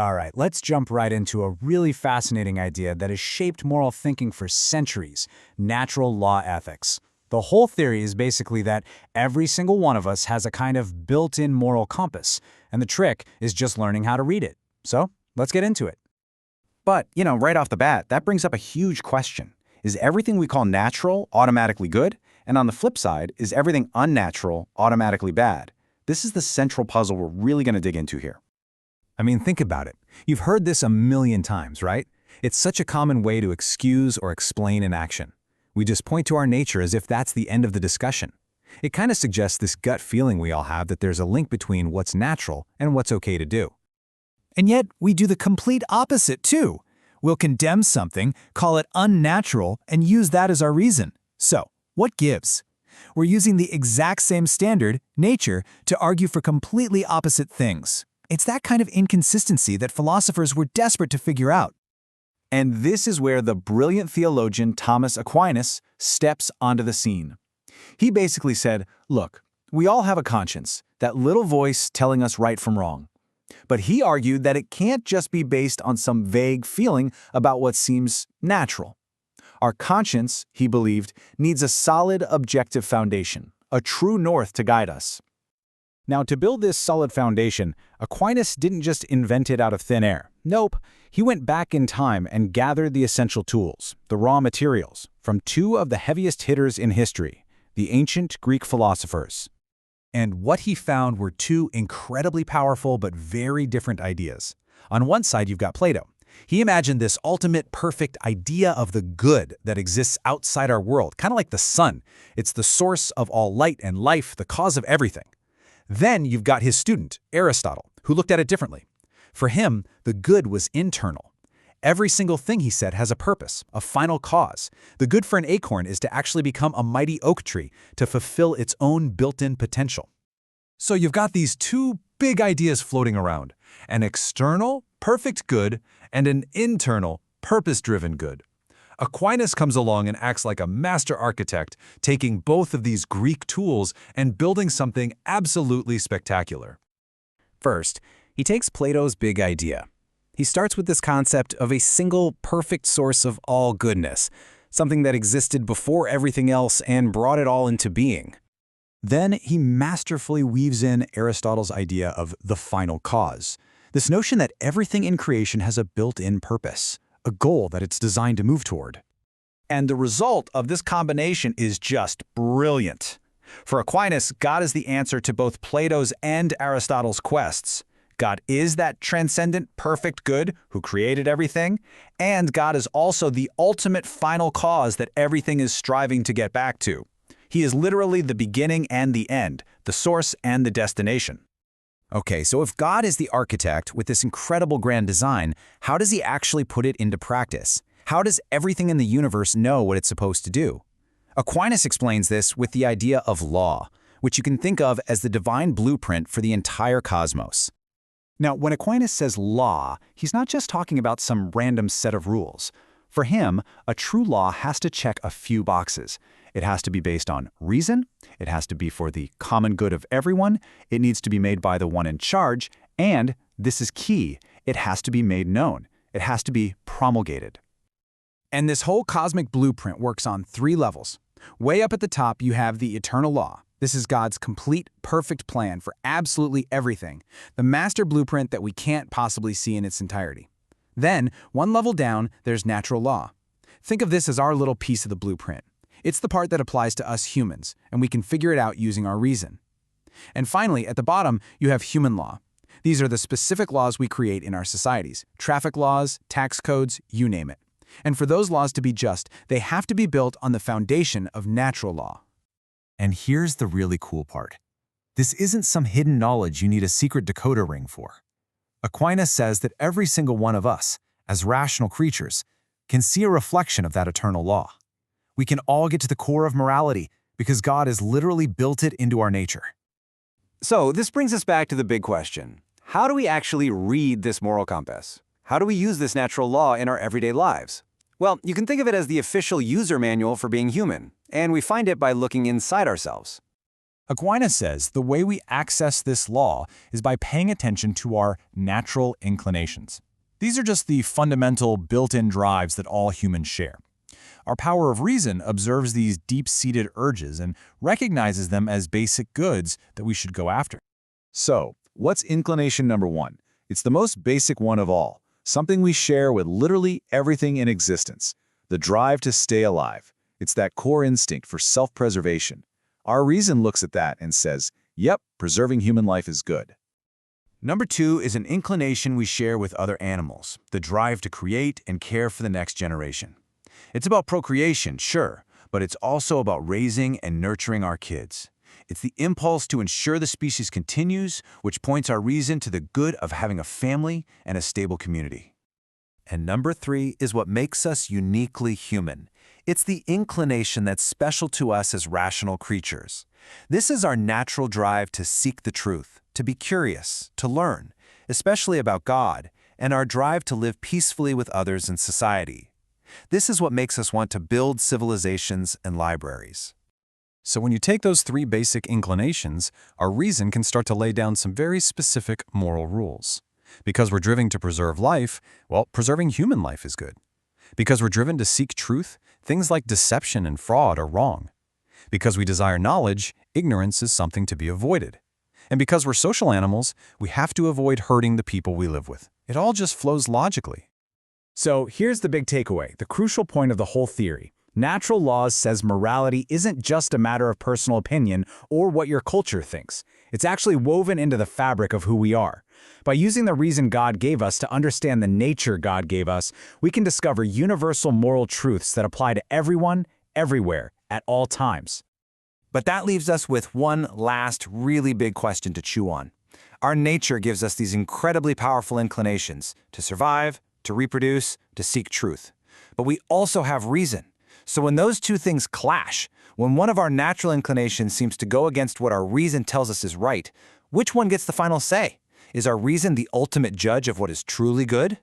All right, let's jump right into a really fascinating idea that has shaped moral thinking for centuries: natural law ethics. The whole theory is basically that every single one of us has a kind of built-in moral compass, and the trick is just learning how to read it. So, let's get into it. But, right off the bat, that brings up a huge question. Is everything we call natural automatically good? And on the flip side, is everything unnatural automatically bad? This is the central puzzle we're really going to dig into here. I mean, think about it. You've heard this a million times, right? It's such a common way to excuse or explain an action. We just point to our nature as if that's the end of the discussion. It kind of suggests this gut feeling we all have that there's a link between what's natural and what's okay to do. And yet, we do the complete opposite too. We'll condemn something, call it unnatural, and use that as our reason. So, what gives? We're using the exact same standard, nature, to argue for completely opposite things. It's that kind of inconsistency that philosophers were desperate to figure out. And this is where the brilliant theologian Thomas Aquinas steps onto the scene. He basically said, look, we all have a conscience, that little voice telling us right from wrong. But he argued that it can't just be based on some vague feeling about what seems natural. Our conscience, he believed, needs a solid objective foundation, a true north to guide us. Now, to build this solid foundation, Aquinas didn't just invent it out of thin air. Nope, he went back in time and gathered the essential tools, the raw materials, from two of the heaviest hitters in history, the ancient Greek philosophers. And what he found were two incredibly powerful but very different ideas. On one side, you've got Plato. He imagined this ultimate perfect idea of the good that exists outside our world, kind of like the sun. It's the source of all light and life, the cause of everything. Then you've got his student, Aristotle, who looked at it differently. For him, the good was internal. Every single thing, he said, has a purpose, a final cause. The good for an acorn is to actually become a mighty oak tree, to fulfill its own built-in potential. So you've got these two big ideas floating around: an external, perfect good, and an internal, purpose-driven good. Aquinas comes along and acts like a master architect, taking both of these Greek tools and building something absolutely spectacular. First, he takes Plato's big idea. He starts with this concept of a single, perfect source of all goodness, something that existed before everything else and brought it all into being. Then he masterfully weaves in Aristotle's idea of the final cause, this notion that everything in creation has a built-in purpose, a goal that it's designed to move toward. And the result of this combination is just brilliant. For Aquinas, God is the answer to both Plato's and Aristotle's quests. God is that transcendent, perfect good who created everything, and God is also the ultimate final cause that everything is striving to get back to. He is literally the beginning and the end, the source and the destination. Okay, so if God is the architect with this incredible grand design, how does he actually put it into practice? How does everything in the universe know what it's supposed to do? Aquinas explains this with the idea of law, which you can think of as the divine blueprint for the entire cosmos. Now, when Aquinas says law, he's not just talking about some random set of rules. For him, a true law has to check a few boxes. It has to be based on reason, it has to be for the common good of everyone, it needs to be made by the one in charge, and, this is key, it has to be made known. It has to be promulgated. And this whole cosmic blueprint works on three levels. Way up at the top, you have the eternal law. This is God's complete, perfect plan for absolutely everything, the master blueprint that we can't possibly see in its entirety. Then, one level down, there's natural law. Think of this as our little piece of the blueprint. It's the part that applies to us humans, and we can figure it out using our reason. And finally, at the bottom, you have human law. These are the specific laws we create in our societies: traffic laws, tax codes, you name it. And for those laws to be just, they have to be built on the foundation of natural law. And here's the really cool part. This isn't some hidden knowledge you need a secret decoder ring for. Aquinas says that every single one of us, as rational creatures, can see a reflection of that eternal law. We can all get to the core of morality because God has literally built it into our nature. So this brings us back to the big question. How do we actually read this moral compass? How do we use this natural law in our everyday lives? Well, you can think of it as the official user manual for being human, and we find it by looking inside ourselves. Aquinas says the way we access this law is by paying attention to our natural inclinations. These are just the fundamental built-in drives that all humans share. Our power of reason observes these deep-seated urges and recognizes them as basic goods that we should go after. So, what's inclination number one? It's the most basic one of all, something we share with literally everything in existence, the drive to stay alive. It's that core instinct for self-preservation. Our reason looks at that and says, yep, preserving human life is good. Number 2 is an inclination we share with other animals, the drive to create and care for the next generation. It's about procreation, sure, but it's also about raising and nurturing our kids. It's the impulse to ensure the species continues, which points our reason to the good of having a family and a stable community. And number 3 is what makes us uniquely human. It's the inclination that's special to us as rational creatures. This is our natural drive to seek the truth, to be curious, to learn, especially about God, and our drive to live peacefully with others in society. This is what makes us want to build civilizations and libraries. So when you take those 3 basic inclinations, our reason can start to lay down some very specific moral rules. Because we're driven to preserve life, well, preserving human life is good. Because we're driven to seek truth, things like deception and fraud are wrong. Because we desire knowledge, ignorance is something to be avoided. And because we're social animals, we have to avoid hurting the people we live with. It all just flows logically. So here's the big takeaway, the crucial point of the whole theory. Natural laws says morality isn't just a matter of personal opinion or what your culture thinks. It's actually woven into the fabric of who we are. By using the reason God gave us to understand the nature God gave us, we can discover universal moral truths that apply to everyone, everywhere, at all times. But that leaves us with one last really big question to chew on. Our nature gives us these incredibly powerful inclinations to survive, to reproduce, to seek truth. But we also have reason. So when those two things clash, when one of our natural inclinations seems to go against what our reason tells us is right, which one gets the final say? Is our reason the ultimate judge of what is truly good?